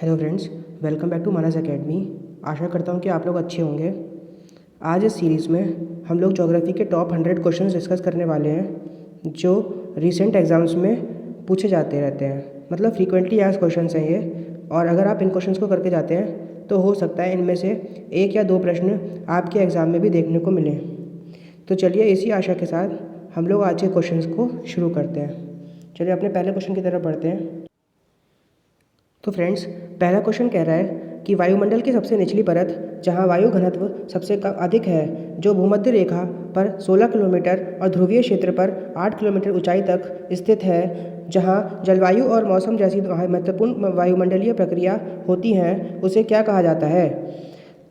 Hello friends, welcome back to Manas Academy. आशा करता हूँ कि आप लोग अच्छे होंगे। आज इस सीरीज़ में हम लोग ज्योग्राफी के टॉप 100 क्वेश्चंस डिस्कस करने वाले हैं जो रिसेंट एग्ज़ाम्स में पूछे जाते रहते हैं। मतलब फ्रीक्वेंटली आस्क्ड क्वेश्चंस हैं ये, और अगर आप इन क्वेश्चंस को करके जाते हैं तो हो सकता है इनमें से एक या दो प्रश्न आपके एग्ज़ाम में भी देखने को मिले। तो चलिए इसी आशा के साथ हम लोग आज के क्वेश्चंस को शुरू करते हैं। चलिए अपने पहले क्वेश्चन की तरफ बढ़ते हैं। तो फ्रेंड्स, पहला क्वेश्चन कह रहा है कि वायुमंडल की सबसे निचली परत जहां वायु घनत्व सबसे अधिक है, जो भूमध्य रेखा पर 16 किलोमीटर और ध्रुवीय क्षेत्र पर 8 किलोमीटर ऊंचाई तक स्थित है, जहां जलवायु और मौसम जैसी महत्वपूर्ण वायुमंडलीय प्रक्रिया होती हैं, उसे क्या कहा जाता है?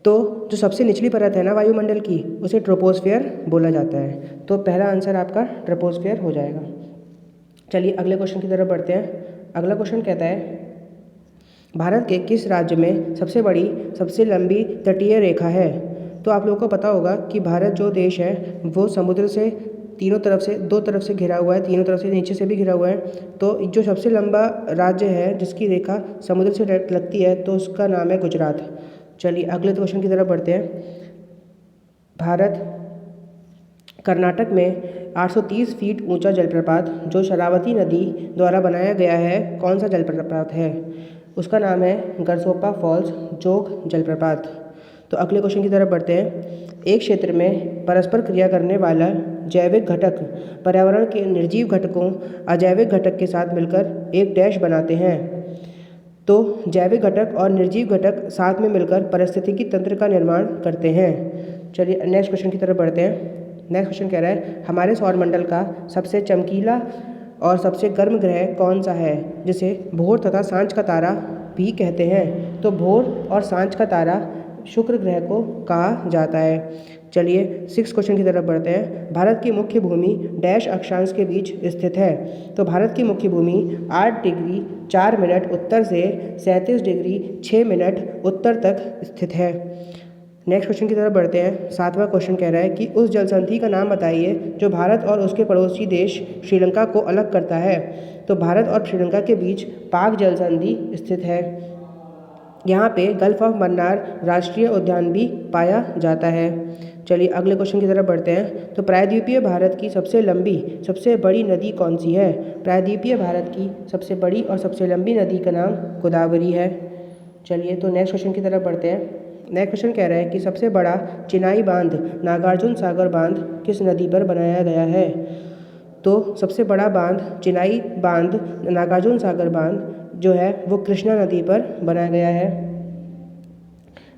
तो जो सबसे निचली परत है ना वायुमंडल की, उसे ट्रोपोस्फियर बोला जाता है। तो पहला आंसर आपका ट्रोपोस्फियर हो जाएगा। चलिए अगले क्वेश्चन की तरफ बढ़ते हैं। अगला क्वेश्चन कहता है, भारत के किस राज्य में सबसे बड़ी सबसे लंबी तटीय रेखा है? तो आप लोगों को पता होगा कि भारत जो देश है वो समुद्र से तीनों तरफ से दो तरफ से घिरा हुआ है, तीनों तरफ से नीचे से भी घिरा हुआ है। तो जो सबसे लंबा राज्य है जिसकी रेखा समुद्र से लगती है, तो उसका नाम है गुजरात। चलिए अगले क्वेश्चन की तरफ बढ़ते हैं। भारत कर्नाटक में 830 फीट ऊंचा जलप्रपात जो शरावती नदी द्वारा बनाया गया है, कौन सा जलप्रपात है? उसका नाम है गरसोप्पा फॉल्स जोग जलप्रपात। तो अगले क्वेश्चन की तरफ बढ़ते हैं। एक क्षेत्र में परस्पर क्रिया करने वाला जैविक घटक पर्यावरण के निर्जीव घटकों अजैविक घटक के साथ मिलकर एक डैश बनाते हैं। तो जैविक घटक और निर्जीव घटक साथ में मिलकर पारिस्थितिकी तंत्र का निर्माण करते हैं। चलिए नेक्स्ट क्वेश्चन की तरफ बढ़ते हैं। नेक्स्ट क्वेश्चन कह रहा है, हमारे सौरमंडल का सबसे चमकीला और सबसे गर्म ग्रह कौन सा है, जिसे भोर तथा सांझ का तारा भी कहते हैं? तो भोर और सांझ का तारा शुक्र ग्रह को कहा जाता है। चलिए 6 क्वेश्चन की तरफ बढ़ते हैं। भारत की मुख्य भूमि डैश अक्षांश के बीच स्थित है? तो भारत की मुख्य भूमि 8 डिग्री 4 मिनट उत्तर से 37 डिग्री 6 मिनट उत्तर तक स्थित है। नेक्स्ट क्वेश्चन की तरफ बढ़ते हैं। 7वां क्वेश्चन कह रहा है कि उस जलसंधि का नाम बताइए जो भारत और उसके पड़ोसी देश श्रीलंका को अलग करता है। तो भारत और श्रीलंका के बीच पाक जलसंधि स्थित है। यहाँ पे गल्फ ऑफ मन्नार राष्ट्रीय उद्यान भी पाया जाता है। चलिए अगले क्वेश्चन की तरफ बढ़ते हैं। तो प्रायद्वीपीय भारत की सबसे लंबी सबसे बड़ी नदी कौन सी है? प्रायद्वीपीय भारत की सबसे बड़ी और सबसे लंबी नदी का नाम गोदावरी है। चलिए तो नेक्स्ट क्वेश्चन की तरफ बढ़ते हैं। नेक्स्ट क्वेश्चन कह रहा है कि सबसे बड़ा चिनाई बांध नागार्जुन सागर बांध किस नदी पर बनाया गया है? तो सबसे बड़ा बांध चिनाई बांध नागार्जुन सागर बांध जो है वो कृष्णा नदी पर बनाया गया है।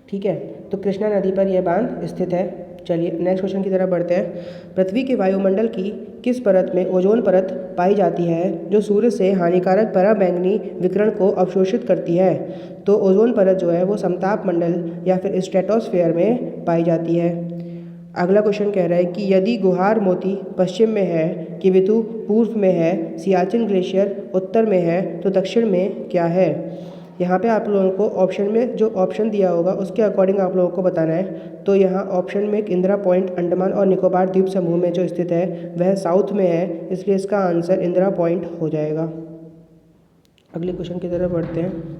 ठीक है, तो कृष्णा नदी पर यह बांध स्थित है। चलिए नेक्स्ट क्वेश्चन की तरफ बढ़ते हैं। पृथ्वी के वायुमंडल की किस परत में ओजोन परत पाई जाती है जो सूर्य से हानिकारक पराबैंगनी विकिरण को अवशोषित करती है? तो ओजोन परत जो है वो समताप मंडल या फिर स्ट्रेटोस्फेयर में पाई जाती है। अगला क्वेश्चन कह रहा है कि यदि गुहार मोती पश्चिम में है, किबिथु पूर्व में है, सियाचिन ग्लेशियर उत्तर में है, तो दक्षिण में क्या है? यहाँ पे आप लोगों को ऑप्शन में जो ऑप्शन दिया होगा उसके अकॉर्डिंग आप लोगों को बताना है। तो यहाँ ऑप्शन में इंदिरा पॉइंट अंडमान और निकोबार द्वीप समूह में जो स्थित है वह साउथ में है, इसलिए इसका आंसर इंदिरा पॉइंट हो जाएगा। अगले क्वेश्चन की तरफ बढ़ते हैं।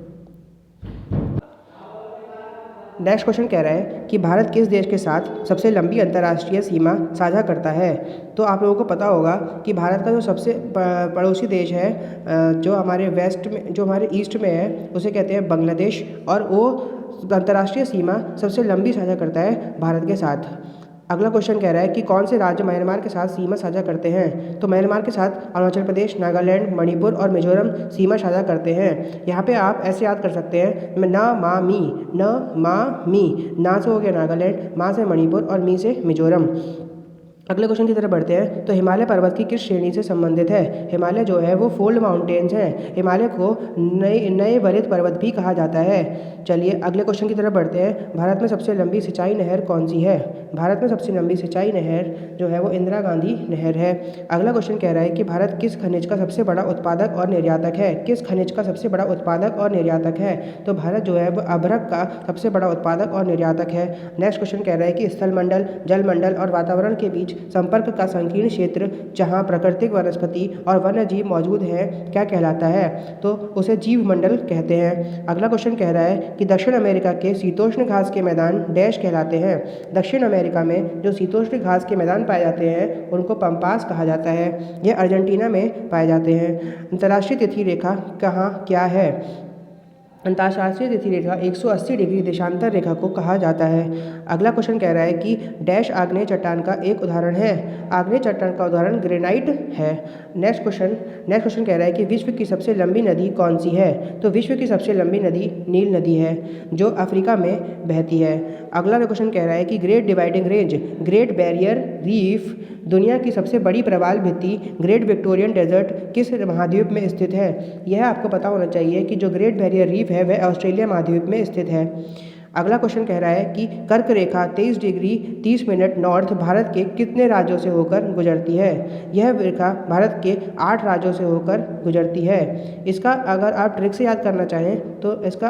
नेक्स्ट क्वेश्चन कह रहा है कि भारत किस देश के साथ सबसे लंबी अंतर्राष्ट्रीय सीमा साझा करता है? तो आप लोगों को पता होगा कि भारत का जो सबसे पड़ोसी देश है जो हमारे वेस्ट में जो हमारे ईस्ट में है उसे कहते हैं बांग्लादेश, और वो अंतर्राष्ट्रीय सीमा सबसे लंबी साझा करता है भारत के साथ। अगला क्वेश्चन कह रहा है कि कौन से राज्य म्यांमार के साथ सीमा साझा करते हैं? तो म्यांमार के साथ अरुणाचल प्रदेश, नागालैंड, मणिपुर और मिजोरम सीमा साझा करते हैं। यहाँ पे आप ऐसे याद कर सकते हैं, न मा मी, न मा मी, ना से हो गया नागालैंड, मा से मणिपुर और मी से मिजोरम। अगले क्वेश्चन की तरफ बढ़ते हैं। तो हिमालय पर्वत की किस श्रेणी से संबंधित है? हिमालय जो है वो फोल्ड माउंटेन्स हैं। हिमालय को नए वरित पर्वत भी कहा जाता है। चलिए अगले क्वेश्चन की तरफ बढ़ते हैं। भारत में सबसे लंबी सिंचाई नहर कौन सी है? भारत में सबसे लंबी सिंचाई नहर जो है वो इंदिरा गांधी नहर है। अगला क्वेश्चन कह रहा है कि भारत किस खनिज का सबसे बड़ा उत्पादक और निर्यातक है? किस खनिज का सबसे बड़ा उत्पादक और निर्यातक है? तो भारत जो है वो अभ्रक का सबसे बड़ा उत्पादक और निर्यातक है। नेक्स्ट क्वेश्चन कह रहा है कि स्थल मंडल, जल मंडल और वातावरण के बीच संपर्क का संकीर्ण क्षेत्र जहाँ प्राकृतिक वनस्पति और वन्यजीव मौजूद हैं क्या कहलाता है? तो उसे जीव मंडल कहते हैं। अगला क्वेश्चन कह रहा है कि दक्षिण अमेरिका के शीतोष्ण घास के मैदान डैश कहलाते हैं। दक्षिण अमेरिका में जो शीतोष्ण घास के मैदान पाए जाते हैं उनको पंपास कहा जाता है। यह अर्जेंटीना में पाए जाते हैं। अंतर्राष्ट्रीय तिथि रेखा कहाँ क्या है? अंतर्राष्ट्रीय तिथि रेखा 180 डिग्री देशांतर रेखा को कहा जाता है। अगला क्वेश्चन कह रहा है कि डैश आग्नेय चट्टान का एक उदाहरण है। आग्नेय चट्टान का उदाहरण ग्रेनाइट है। नेक्स्ट क्वेश्चन कह रहा है कि विश्व की सबसे लंबी नदी कौन सी है? तो विश्व की सबसे लंबी नदी नील नदी है जो अफ्रीका में बहती है। अगला क्वेश्चन कह रहा है कि great dividing range, great barrier reef, दुनिया की सबसे बड़ी प्रवाल भित्ति ग्रेट विक्टोरियन डेजर्ट किस महाद्वीप में स्थित है? यह आपको पता होना चाहिए कि जो ग्रेट बैरियर रीफ है वह ऑस्ट्रेलिया महाद्वीप में स्थित है। अगला क्वेश्चन कह रहा है कि कर्क रेखा 23 डिग्री 30 मिनट नॉर्थ भारत के कितने राज्यों से होकर गुजरती है? यह रेखा भारत के 8 राज्यों से होकर गुजरती है। इसका अगर आप ट्रिक से याद करना चाहें तो इसका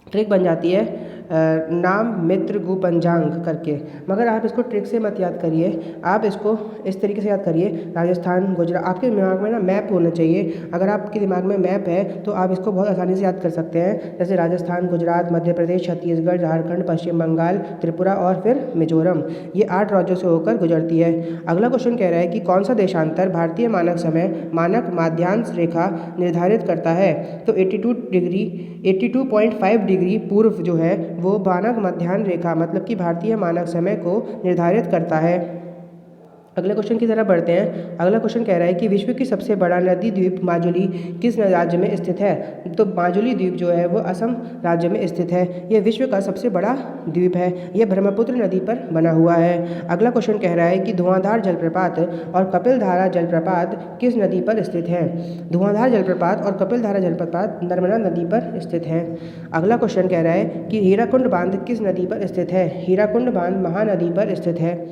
ट्रिक बन जाती है नाम मित्र गु पंजांग करके, मगर आप इसको ट्रिक से मत याद करिए, आप इसको इस तरीके से याद करिए राजस्थान गुजरात। आपके दिमाग में ना मैप होना चाहिए। अगर आपके दिमाग में मैप है तो आप इसको बहुत आसानी से याद कर सकते हैं, जैसे राजस्थान, गुजरात, मध्य प्रदेश, छत्तीसगढ़, झारखंड, पश्चिम बंगाल, त्रिपुरा और फिर मिजोरम, ये 8 राज्यों से होकर गुजरती है। अगला क्वेश्चन कह रहा है कि कौन सा देशांतर भारतीय मानक समय मानक माध्यांश रेखा निर्धारित करता है? तो 82.5 डिग्री पूर्व जो है वो मानक मध्याह्न रेखा मतलब कि भारतीय मानक समय को निर्धारित करता है। अगले क्वेश्चन की तरफ बढ़ते हैं। अगला क्वेश्चन कह रहा है कि विश्व की सबसे बड़ा नदी द्वीप माजुली किस राज्य में स्थित है? तो माजुली द्वीप जो है वो असम राज्य में स्थित है। यह विश्व का सबसे बड़ा द्वीप है। यह ब्रह्मपुत्र नदी पर बना हुआ है। अगला क्वेश्चन कह रहा है कि धुआंधार जलप्रपात और कपिलधारा जलप्रपात किस नदी पर स्थित है? धुआंधार जलप्रपात और कपिलधारा जलप्रपात नर्मदा नदी पर स्थित है। अगला क्वेश्चन कह रहा है कि हीराकुंड बांध किस नदी पर स्थित है? हीराकुंड बांध महानदी पर स्थित है।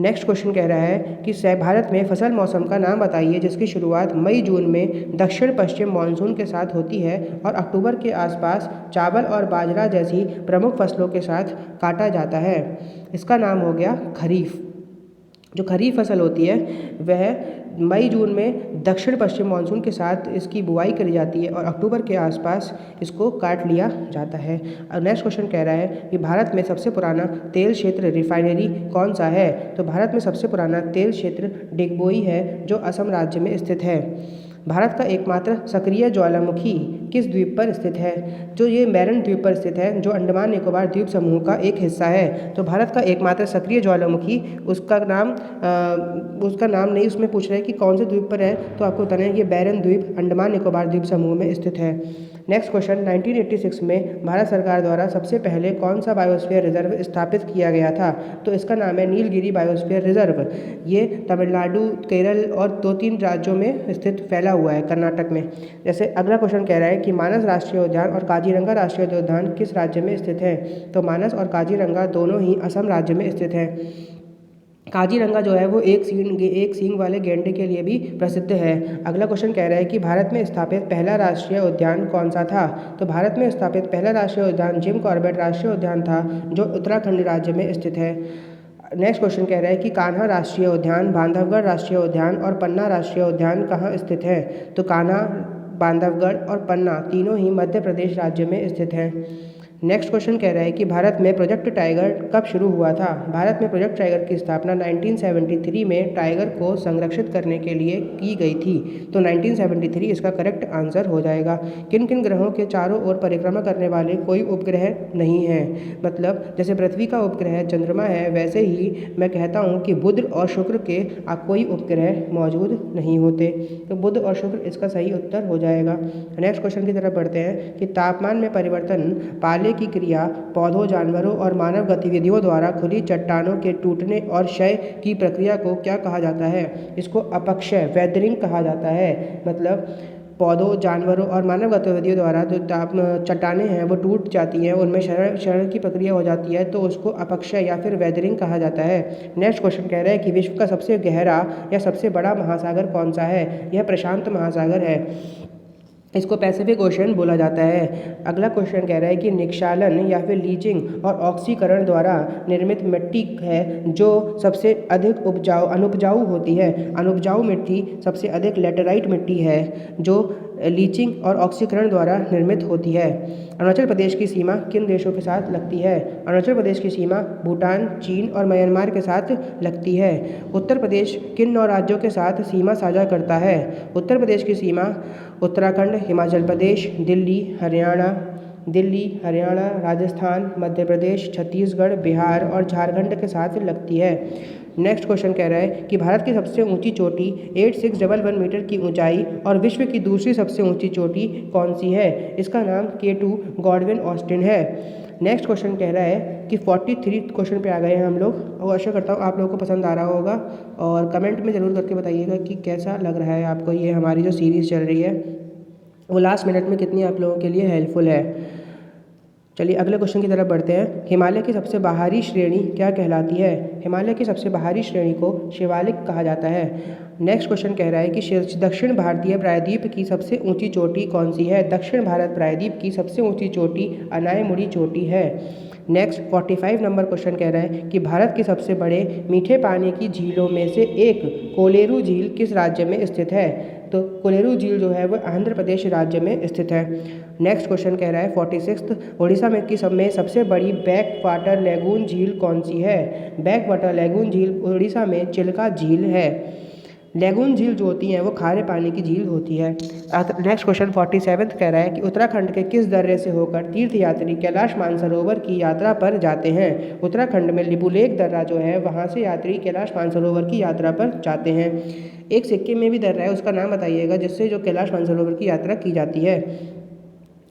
नेक्स्ट क्वेश्चन कह रहा है कि भारत में फसल मौसम का नाम बताइए जिसकी शुरुआत मई जून में दक्षिण पश्चिम मानसून के साथ होती है और अक्टूबर के आसपास चावल और बाजरा जैसी प्रमुख फसलों के साथ काटा जाता है। इसका नाम हो गया खरीफ। जो खरीफ फसल होती है वह मई जून में दक्षिण पश्चिम मानसून के साथ इसकी बुआई करी जाती है और अक्टूबर के आसपास इसको काट लिया जाता है। नेक्स्ट क्वेश्चन कह रहा है कि भारत में सबसे पुराना तेल क्षेत्र रिफाइनरी कौन सा है? तो भारत में सबसे पुराना तेल क्षेत्र डिगबोई है जो असम राज्य में स्थित है। भारत का एकमात्र सक्रिय ज्वालामुखी किस द्वीप पर स्थित है? जो ये मैरन द्वीप पर स्थित है जो अंडमान निकोबार द्वीप समूह का एक हिस्सा है। तो भारत का एकमात्र सक्रिय ज्वालामुखी उसका नाम नहीं उसमें पूछ रहे हैं कि कौन से द्वीप पर है, तो आपको बताना है ये बैरन द्वीप अंडमान निकोबार द्वीप समूह में स्थित है। नेक्स्ट क्वेश्चन 1986 में भारत सरकार द्वारा सबसे पहले कौन सा बायोस्फीयर रिजर्व स्थापित किया गया था? तो इसका नाम है नीलगिरी बायोस्फीयर रिजर्व। ये तमिलनाडु, केरल और 2-3 राज्यों में स्थित फैला हुआ है कर्नाटक में। जैसे अगला क्वेश्चन कह रहा है कि मानस राष्ट्रीय उद्यान और काजीरंगा राष्ट्रीय उद्यान किस राज्य में स्थित है? तो मानस और काजीरंगा दोनों ही असम राज्य में स्थित है। काजीरंगा जो है वो एक सींग वाले गैंडे के लिए भी प्रसिद्ध है। अगला क्वेश्चन कह रहा है कि भारत में स्थापित पहला राष्ट्रीय उद्यान कौन सा था? तो भारत में स्थापित पहला राष्ट्रीय उद्यान जिम कॉर्बेट राष्ट्रीय उद्यान था जो उत्तराखंड राज्य में स्थित है। नेक्स्ट क्वेश्चन कह रहा है कि कान्हा राष्ट्रीय उद्यान, बांधवगढ़ राष्ट्रीय उद्यान और पन्ना राष्ट्रीय उद्यान कहाँ स्थित है? तो कान्हा, बांधवगढ़ और पन्ना तीनों ही मध्य प्रदेश राज्य में स्थित हैं। नेक्स्ट क्वेश्चन कह रहा है कि भारत में प्रोजेक्ट टाइगर कब शुरू हुआ था? भारत में प्रोजेक्ट टाइगर की स्थापना 1973 में टाइगर को संरक्षित करने के लिए की गई थी। तो 1973 इसका करेक्ट आंसर हो जाएगा। किन किन ग्रहों के चारों ओर परिक्रमा करने वाले कोई उपग्रह नहीं है? मतलब जैसे पृथ्वी का उपग्रह चंद्रमा है वैसे ही मैं कहता हूँ कि बुध और शुक्र के कोई उपग्रह मौजूद नहीं होते। तो बुध और शुक्र इसका सही उत्तर हो जाएगा। नेक्स्ट क्वेश्चन की तरफ बढ़ते हैं कि तापमान में परिवर्तन पाले की क्रिया पौधों, जानवरों और मानव गतिविधियों द्वारा खुली चट्टानों के टूटने और क्षय की प्रक्रिया को क्या कहा जाता है? इसको अपक्षय वेदरिंग कहा जाता है। मतलब पौधों, जानवरों और मानव गतिविधियों द्वारा जो चट्टानें हैं वो टूट जाती हैं, उनमें क्षरण की प्रक्रिया हो जाती है, तो उसको अपक्षय या फिर वेदरिंग कहा जाता है। नेक्स्ट क्वेश्चन कह रहा है कि विश्व का सबसे गहरा या सबसे बड़ा महासागर कौन सा है? यह प्रशांत महासागर है। इसको पैसिफिक ओशन बोला जाता है। अगला क्वेश्चन कह रहा है कि निक्षालन या फिर लीचिंग और ऑक्सीकरण द्वारा निर्मित मिट्टी है जो सबसे अधिक अनुपजाऊ होती है। अनुपजाऊ मिट्टी सबसे अधिक लेटेराइट मिट्टी है जो लीचिंग और ऑक्सीकरण द्वारा निर्मित होती है। अरुणाचल प्रदेश की सीमा किन देशों के साथ लगती है? अरुणाचल प्रदेश की सीमा भूटान, चीन और म्यांमार के साथ लगती है। उत्तर प्रदेश किन 9 राज्यों के साथ सीमा साझा करता है? उत्तर प्रदेश की सीमा उत्तराखंड, हिमाचल प्रदेश, दिल्ली, हरियाणा, राजस्थान, मध्य प्रदेश, छत्तीसगढ़, बिहार और झारखंड के साथ लगती है। नेक्स्ट क्वेश्चन कह रहा है कि भारत की सबसे ऊंची चोटी 8611 मीटर की ऊंचाई और विश्व की दूसरी सबसे ऊंची चोटी कौन सी है? इसका नाम K2 गॉडविन ऑस्टिन है। नेक्स्ट क्वेश्चन कह रहा है कि 43 क्वेश्चन पे आ गए हैं हम लोग, और आशा करता हूँ आप लोगों को पसंद आ रहा होगा, और कमेंट में ज़रूर करके बताइएगा कि कैसा लग रहा है आपको ये हमारी जो सीरीज़ चल रही है वो लास्ट मिनट में कितनी आप लोगों के लिए हेल्पफुल है। चलिए अगले क्वेश्चन की तरफ बढ़ते हैं। हिमालय की सबसे बाहरी श्रेणी क्या कहलाती है? हिमालय की सबसे बाहरी श्रेणी को शिवालिक कहा जाता है। नेक्स्ट क्वेश्चन कह रहा है कि दक्षिण भारतीय प्रायद्वीप की सबसे ऊंची चोटी कौन सी है? दक्षिण भारत प्रायद्वीप की सबसे ऊंची चोटी अनायमुड़ी चोटी है। नेक्स्ट 45 नंबर क्वेश्चन कह रहा है कि भारत के सबसे बड़े मीठे पानी की झीलों में से एक कोलेरू झील किस राज्य में स्थित है? तो कोलेरू झील जो है वो आंध्र प्रदेश राज्य में स्थित है। नेक्स्ट क्वेश्चन कह रहा है 46 उड़ीसा में सबसे बड़ी बैक वाटर लैगून झील कौन सी है? बैक वाटर लैगून झील उड़ीसा में चिल्का झील है। लैगून झील जो होती हैं वो खारे पानी की झील होती है। नेक्स्ट क्वेश्चन 47 कह रहा है कि उत्तराखंड के किस दर्रे से होकर तीर्थयात्री कैलाश मानसरोवर की यात्रा पर जाते हैं? उत्तराखंड में लिपुलेख दर्रा जो है वहाँ से यात्री कैलाश मानसरोवर की यात्रा पर जाते हैं। एक सिक्किम में भी दर्रा है, उसका नाम बताइएगा जिससे जो कैलाश मानसरोवर की यात्रा की जाती है।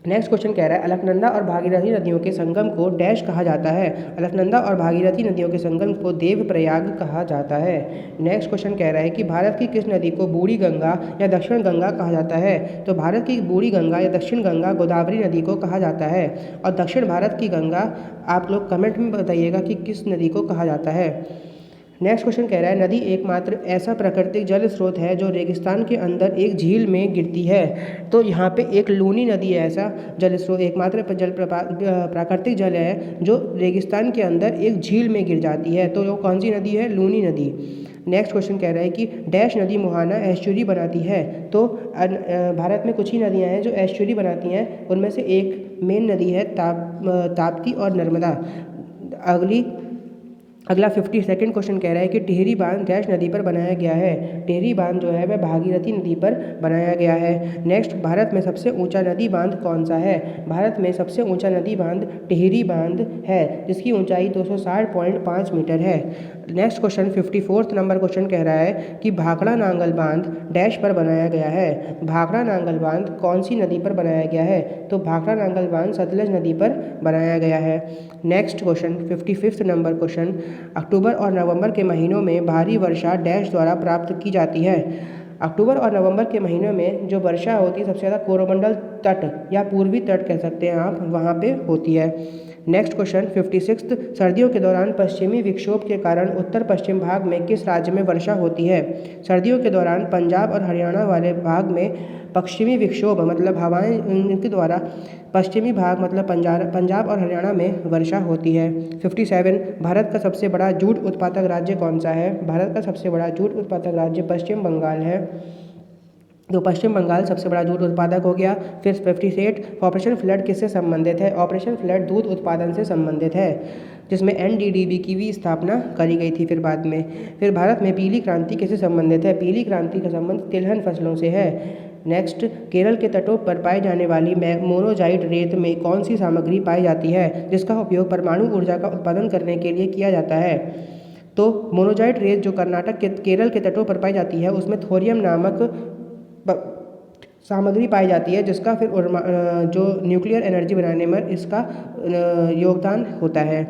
नेक्स्ट क्वेश्चन कह रहा है अलकनंदा और भागीरथी नदियों के संगम को डैश कहा जाता है? अलकनंदा और भागीरथी नदियों के संगम को देवप्रयाग कहा जाता है। नेक्स्ट क्वेश्चन कह रहा है कि भारत की किस नदी को बूढ़ी गंगा या दक्षिण गंगा कहा जाता है? तो भारत की बूढ़ी गंगा या दक्षिण गंगा गोदावरी नदी को कहा जाता है। और दक्षिण भारत की गंगा आप लोग कमेंट में बताइएगा कि किस नदी को कहा जाता है। नेक्स्ट क्वेश्चन कह रहा है नदी एकमात्र ऐसा प्राकृतिक जल स्रोत है जो रेगिस्तान के अंदर एक झील में गिरती है। तो यहाँ पे एक लूनी नदी है, ऐसा जल स्रोत एकमात्र प्राकृतिक जल है जो रेगिस्तान के अंदर एक झील में गिर जाती है। तो वो कौन सी नदी है? लूनी नदी। नेक्स्ट क्वेश्चन कह रहा है कि डैश नदी मुहाना एस्चुरी बनाती है? तो भारत में कुछ ही नदियाँ हैं जो एस्चुरी बनाती हैं, उनमें से एक मेन नदी है ताप्ती और नर्मदा। अगला 52nd क्वेश्चन कह रहा है कि टिहरी बांध डैश नदी पर बनाया गया है? टिहरी बांध जो है वह भागीरथी नदी पर बनाया गया है। नेक्स्ट भारत में सबसे ऊंचा नदी बांध कौन सा है? भारत में सबसे ऊंचा नदी बांध टिहरी बांध है जिसकी ऊंचाई 260.5 मीटर है। नेक्स्ट क्वेश्चन 54 नंबर क्वेश्चन कह रहा है कि भाखड़ा नांगल बांध डैश पर बनाया गया है? भाखड़ा नांगल बांध कौन सी नदी पर बनाया गया है? तो भाखड़ा नांगल बांध सतलज नदी पर बनाया गया है। नेक्स्ट क्वेश्चन 55 नंबर क्वेश्चन अक्टूबर और नवंबर के महीनों में भारी वर्षा डैश द्वारा प्राप्त की जाती है? अक्टूबर और नवंबर के महीनों में जो वर्षा होती है सबसे ज़्यादा कोरोमंडल तट या पूर्वी तट कह सकते हैं आप, वहाँ पे होती है। नेक्स्ट क्वेश्चन 56 सर्दियों के दौरान पश्चिमी विक्षोभ के कारण उत्तर पश्चिम भाग में किस राज्य में वर्षा होती है? सर्दियों के दौरान पंजाब और हरियाणा वाले भाग में पश्चिमी विक्षोभ मतलब हवाएं के द्वारा पश्चिमी भाग मतलब पंजाब और हरियाणा में वर्षा होती है। 57 भारत का सबसे बड़ा जूट उत्पादक राज्य कौन सा है? भारत का सबसे बड़ा जूट उत्पादक राज्य पश्चिम बंगाल है। तो पश्चिम बंगाल सबसे बड़ा जूट उत्पादक हो गया। फिर 58 ऑपरेशन फ्लड किससे संबंधित है? ऑपरेशन फ्लड दूध उत्पादन से संबंधित है जिसमें NDDB की भी स्थापना करी गई थी फिर बाद में। फिर भारत में पीली क्रांति किससे संबंधित है? पीली क्रांति का संबंध तिलहन फसलों से है। नेक्स्ट केरल के तटों पर पाई जाने वाली मोनोजाइट रेत में कौन सी सामग्री पाई जाती है जिसका उपयोग परमाणु ऊर्जा का उत्पादन करने के लिए किया जाता है? तो मोनोजाइट रेत जो कर्नाटक के केरल के तटों पर पाई जाती है उसमें थोरियम नामक सामग्री पाई जाती है जिसका फिर जो न्यूक्लियर एनर्जी बनाने में इसका योगदान होता है।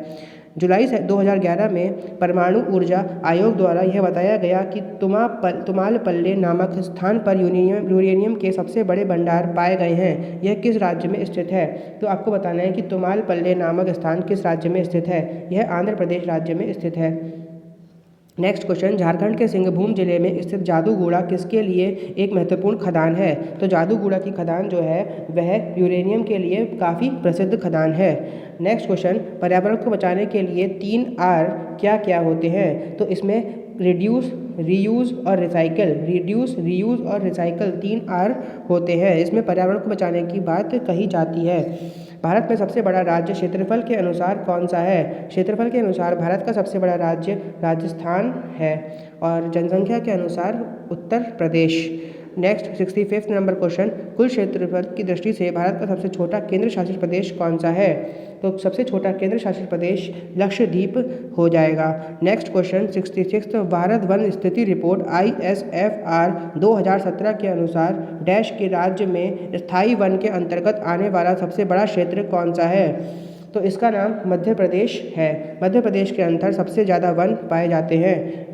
जुलाई 2011 में परमाणु ऊर्जा आयोग द्वारा यह बताया गया कि तुमालपल्ले नामक स्थान पर यूरेनियम के सबसे बड़े भंडार पाए गए हैं। यह किस राज्य में स्थित है? तो आपको बताना है कि तुमालपल्ले नामक स्थान किस राज्य में स्थित है। यह आंध्र प्रदेश राज्य में स्थित है। नेक्स्ट क्वेश्चन, झारखंड के सिंहभूम जिले में स्थित जादूगोड़ा किसके लिए एक महत्वपूर्ण खदान है? तो जादूगोड़ा की खदान जो है वह यूरेनियम के लिए काफ़ी प्रसिद्ध खदान है। नेक्स्ट क्वेश्चन, पर्यावरण को बचाने के लिए 3 R क्या क्या होते हैं? तो इसमें रिड्यूस, रीयूज़ और रिसाइकल, रिड्यूस, रीयूज़ और रिसाइकल 3 R होते हैं। इसमें पर्यावरण को बचाने की बात कही जाती है। भारत में सबसे बड़ा राज्य क्षेत्रफल के अनुसार कौन सा है? क्षेत्रफल के अनुसार भारत का सबसे बड़ा राज्य राजस्थान है और जनसंख्या के अनुसार Uttar Pradesh. Next 65 number question, कुल क्षेत्रफल की दृष्टि से भारत का सबसे छोटा केंद्र शासित प्रदेश कौन सा है? तो सबसे छोटा केंद्र शासित प्रदेश लक्षद्वीप हो जाएगा। नेक्स्ट क्वेश्चन 66, भारत वन स्थिति रिपोर्ट ISFR 2017 के अनुसार डैश के राज्य में स्थायी वन के अंतर्गत आने वाला सबसे बड़ा क्षेत्र कौन सा है? तो इसका नाम मध्य प्रदेश है। मध्य प्रदेश के अंदर सबसे ज़्यादा वन पाए जाते हैं।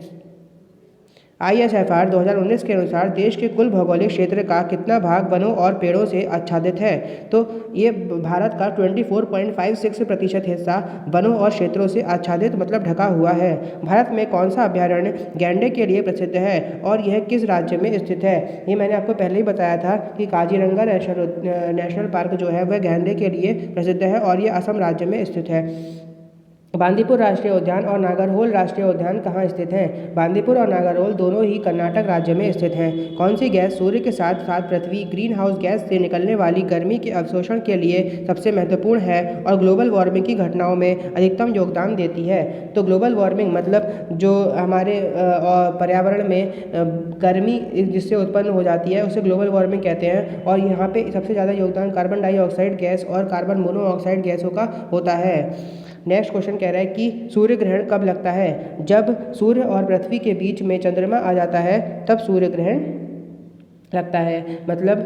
ISFR 2019 के अनुसार देश के कुल भौगोलिक क्षेत्र का कितना भाग वनों और पेड़ों से आच्छादित है? तो ये भारत का 24.56% हिस्सा वनों और क्षेत्रों से आच्छादित मतलब ढका हुआ है। भारत में कौन सा अभ्यारण्य गैंडे के लिए प्रसिद्ध है और यह किस राज्य में स्थित है? ये मैंने आपको पहले ही बताया था कि काजीरंगा नेशनल पार्क जो है वह गैंडे के लिए प्रसिद्ध है और ये असम राज्य में स्थित है। बांदीपुर राष्ट्रीय उद्यान और नागरहोल राष्ट्रीय उद्यान कहाँ स्थित हैं? बांदीपुर और नागरहोल दोनों ही कर्नाटक राज्य में स्थित हैं। कौन सी गैस सूर्य के साथ साथ पृथ्वी ग्रीन हाउस गैस से निकलने वाली गर्मी के अवशोषण के लिए सबसे महत्वपूर्ण है और ग्लोबल वार्मिंग की घटनाओं में अधिकतम योगदान देती है? तो ग्लोबल वार्मिंग मतलब जो हमारे पर्यावरण में गर्मी जिससे उत्पन्न हो जाती है उसे ग्लोबल वार्मिंग कहते हैं और यहाँ पे सबसे ज़्यादा योगदान कार्बन डाइऑक्साइड गैस और कार्बन मोनोऑक्साइड गैसों का होता है। नेक्स्ट क्वेश्चन कह रहा है कि सूर्य ग्रहण कब लगता है? जब सूर्य और पृथ्वी के बीच में चंद्रमा आ जाता है तब सूर्य ग्रहण लगता है। मतलब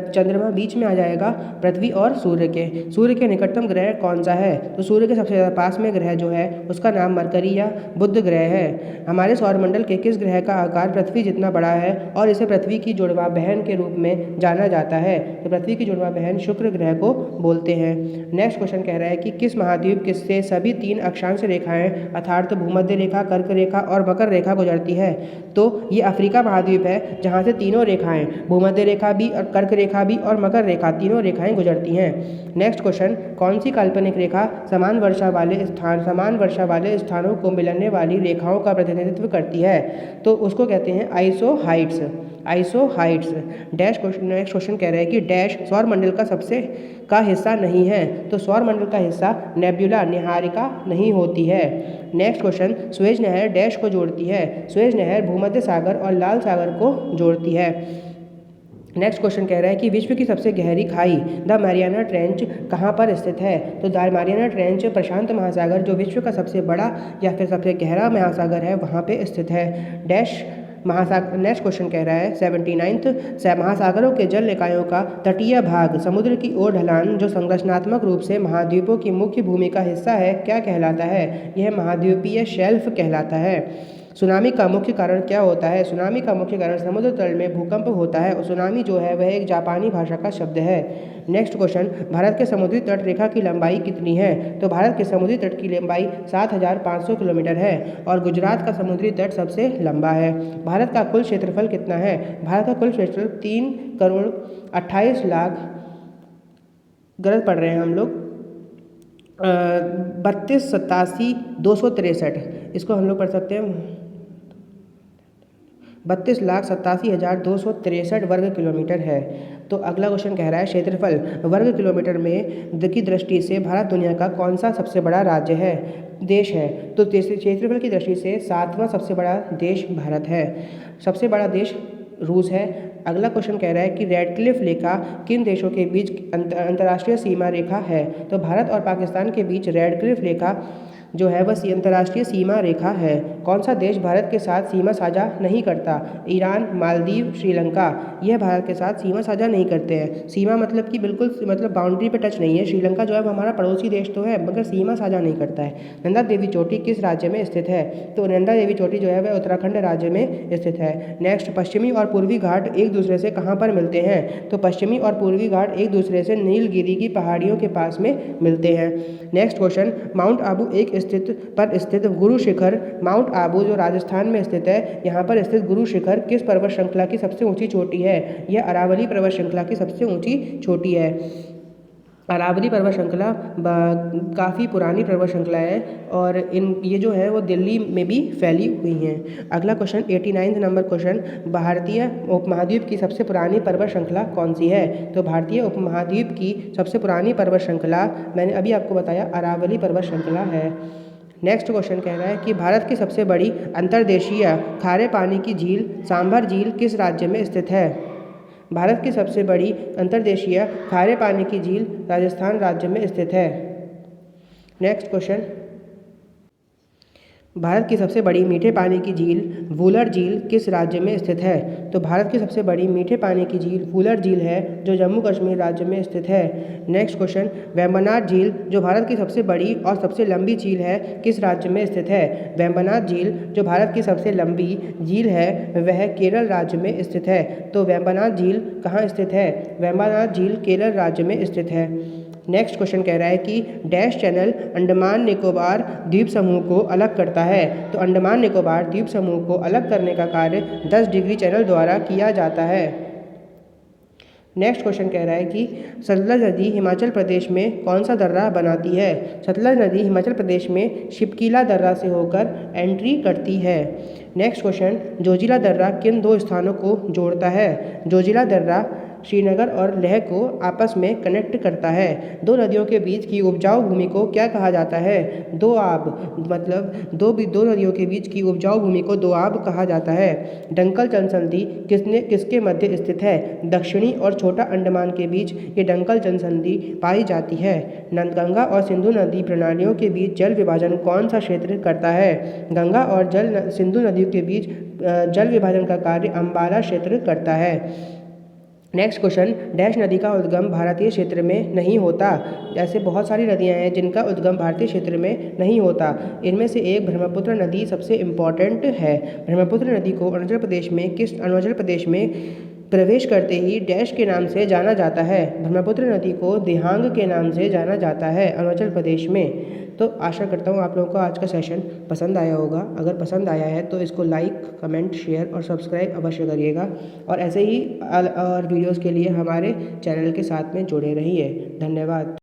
चंद्रमा बीच में आ जाएगा पृथ्वी और सूर्य के। सूर्य के निकटतम ग्रह कौन सा है? तो सूर्य के सबसे ज़्यादा पास में ग्रह जो है उसका नाम मरकरी या बुध ग्रह है। हमारे सौरमंडल के किस ग्रह का आकार पृथ्वी जितना बड़ा है और इसे पृथ्वी की जुड़वा बहन के रूप में जाना जाता है? तो पृथ्वी की जुड़वा बहन शुक्र ग्रह को बोलते हैं। नेक्स्ट क्वेश्चन कह रहा है कि किस महाद्वीप से सभी 3 अक्षांश रेखाएं अर्थात भूमध्य रेखा, कर्क रेखा और मकर रेखा गुजरती है? तो ये अफ्रीका महाद्वीप है जहाँ से तीनों रेखाएं भूमध्य रेखा भी और कर्क रेखा भी और मकर रेखा तीनों रेखाएं गुजरती हैं। नेक्स्ट क्वेश्चन, कौन सी काल्पनिक रेखा समान वर्षा वाले स्थानों को मिलाने वाली रेखाओं का प्रतिनिधित्व करती है? तो उसको कहते हैं आइसोहाइड्स। नेक्स्ट क्वेश्चन कह रहा है कि डैश सौरमंडल का सबसे का हिस्सा नहीं है? तो सौरमंडल का हिस्सा नेब्युला निहारिका नहीं होती है। नेक्स्ट क्वेश्चन, सुएज नहर डैश को जोड़ती है? सुएज नहर भूमध्य सागर और लाल सागर को जोड़ती है। नेक्स्ट क्वेश्चन कह रहा है कि विश्व की सबसे गहरी खाई द मैरियाना ट्रेंच कहाँ पर स्थित है? तो द मैरियाना ट्रेंच प्रशांत महासागर जो विश्व का सबसे बड़ा या फिर सबसे गहरा महासागर है वहाँ पे स्थित है। डैश महासागर। नेक्स्ट क्वेश्चन कह रहा है 79 महासागरों के जल निकायों का तटीय भाग समुद्र की ओर ढलान जो संरचनात्मक रूप से महाद्वीपों की मुख्य भूमि का हिस्सा है क्या कहलाता है? यह महाद्वीपीय शेल्फ कहलाता है। सुनामी का मुख्य कारण क्या होता है? सुनामी का मुख्य कारण समुद्र तल में भूकंप होता है और सुनामी जो है वह एक जापानी भाषा का शब्द है। नेक्स्ट क्वेश्चन, भारत के समुद्री तट रेखा की लंबाई कितनी है? तो भारत के समुद्री तट की लंबाई 7500 किलोमीटर है और गुजरात का समुद्री तट सबसे लंबा है। भारत का कुल क्षेत्रफल कितना है? भारत का कुल क्षेत्रफल 3,28,00,000 गलत पढ़ रहे हैं हम लोग 32,87,263 इसको हम लोग पढ़ सकते हैं 32,87,263 वर्ग किलोमीटर है। तो अगला क्वेश्चन कह रहा है क्षेत्रफल वर्ग किलोमीटर में की दृष्टि से भारत दुनिया का कौन सा सबसे बड़ा राज्य है देश है? तो क्षेत्रफल की दृष्टि से 7वां सबसे बड़ा देश भारत है। सबसे बड़ा देश रूस है। अगला क्वेश्चन कह रहा है कि रेडक्लिफ रेखा किन देशों के बीच अंतर्राष्ट्रीय सीमा रेखा है? तो भारत और पाकिस्तान के बीच रेडक्लिफ रेखा जो है वह अंतर्राष्ट्रीय सीमा रेखा है। कौन सा देश भारत के साथ सीमा साझा नहीं करता? ईरान, मालदीव, श्रीलंका यह भारत के साथ सीमा साझा नहीं करते हैं। सीमा मतलब कि बिल्कुल मतलब बाउंड्री पे टच नहीं है। श्रीलंका जो है वो हमारा पड़ोसी देश तो है मगर सीमा साझा नहीं करता है। नंदा देवी चोटी किस राज्य में स्थित है? तो नंदा देवी चोटी जो है वह उत्तराखंड राज्य में स्थित है। नेक्स्ट, पश्चिमी और पूर्वी घाट एक दूसरे से कहाँ पर मिलते हैं? तो पश्चिमी और पूर्वी घाट एक दूसरे से नीलगिरी की पहाड़ियों के पास में मिलते हैं। नेक्स्ट क्वेश्चन, माउंट आबू एक पर स्थित गुरु शिखर माउंट आबू जो राजस्थान में स्थित है, यहाँ पर स्थित गुरु शिखर किस पर्वत श्रृंखला की सबसे ऊंची चोटी है? यह अरावली पर्वत श्रृंखला की सबसे ऊंची चोटी है। अरावली पर्वत श्रृंखला काफ़ी पुरानी पर्वत श्रृंखला है और ये जो है वो दिल्ली में भी फैली हुई हैं। अगला क्वेश्चन 89 नंबर क्वेश्चन, भारतीय उपमहाद्वीप की सबसे पुरानी पर्वत श्रृंखला कौन सी है? तो भारतीय उपमहाद्वीप की सबसे पुरानी पर्वत श्रृंखला मैंने अभी आपको बताया अरावली पर्वत श्रृंखला है। नेक्स्ट क्वेश्चन कह रहा है कि भारत की सबसे बड़ी अंतर्देशीय खारे पानी की झील सांभर झील किस राज्य में स्थित है? भारत की सबसे बड़ी अंतर्देशीय खारे पानी की झील राजस्थान राज्य में स्थित है। नेक्स्ट क्वेश्चन, भारत की सबसे बड़ी मीठे पानी की झील वुलर झील किस राज्य में स्थित है? तो भारत की सबसे बड़ी मीठे पानी की झील वुलर झील है जो जम्मू कश्मीर राज्य में स्थित है। नेक्स्ट क्वेश्चन, वेम्बनाड झील जो भारत की सबसे बड़ी और सबसे लंबी झील है किस राज्य में स्थित है? वेम्बनाड झील जो भारत की सबसे लंबी झील है वह केरल राज्य में स्थित है। तो वेम्बनाड झील कहाँ स्थित है? वेम्बनाड झील केरल राज्य में स्थित है। नेक्स्ट क्वेश्चन कह रहा है कि डैश चैनल अंडमान निकोबार द्वीप समूह को अलग करता है? तो अंडमान निकोबार द्वीप समूह को अलग करने का कार्य 10 डिग्री चैनल द्वारा किया जाता है। नेक्स्ट क्वेश्चन कह रहा है कि सतलज नदी हिमाचल प्रदेश में कौन सा दर्रा बनाती है? सतलज नदी हिमाचल प्रदेश में शिपकीला दर्रा से होकर एंट्री करती है। नेक्स्ट क्वेश्चन, जोजिला दर्रा किन दो स्थानों को जोड़ता है? जोजिला दर्रा श्रीनगर और लेह को आपस में कनेक्ट करता है। दो नदियों के बीच की उपजाऊ भूमि को क्या कहा जाता है? दोआब, मतलब दो नदियों के बीच की उपजाऊ भूमि को दोआब कहा जाता है। डंकल जनसंधि किसके मध्य स्थित है? दक्षिणी और छोटा अंडमान के बीच ये डंकल जनसंधि पाई जाती है। गंगा और सिंधु नदी प्रणालियों के बीच जल विभाजन कौन सा क्षेत्र करता है? गंगा और सिंधु नदियों के बीच जल विभाजन का कार्य अम्बाला क्षेत्र करता है। नेक्स्ट क्वेश्चन, डैश नदी का उद्गम भारतीय क्षेत्र में नहीं होता? ऐसे बहुत सारी नदियां हैं जिनका उद्गम भारतीय क्षेत्र में नहीं होता। इनमें से एक ब्रह्मपुत्र नदी सबसे इम्पॉर्टेंट है। ब्रह्मपुत्र नदी को अरुणाचल प्रदेश में प्रवेश करते ही डैश के नाम से जाना जाता है? ब्रह्मपुत्र नदी को दिहांग के नाम से जाना जाता है अरुणाचल प्रदेश में। तो आशा करता हूँ आप लोगों को आज का सेशन पसंद आया होगा। अगर पसंद आया है तो इसको लाइक, कमेंट, शेयर और सब्सक्राइब अवश्य करिएगा और ऐसे ही और वीडियोज़ के लिए हमारे चैनल के साथ में जुड़े रहिए। धन्यवाद।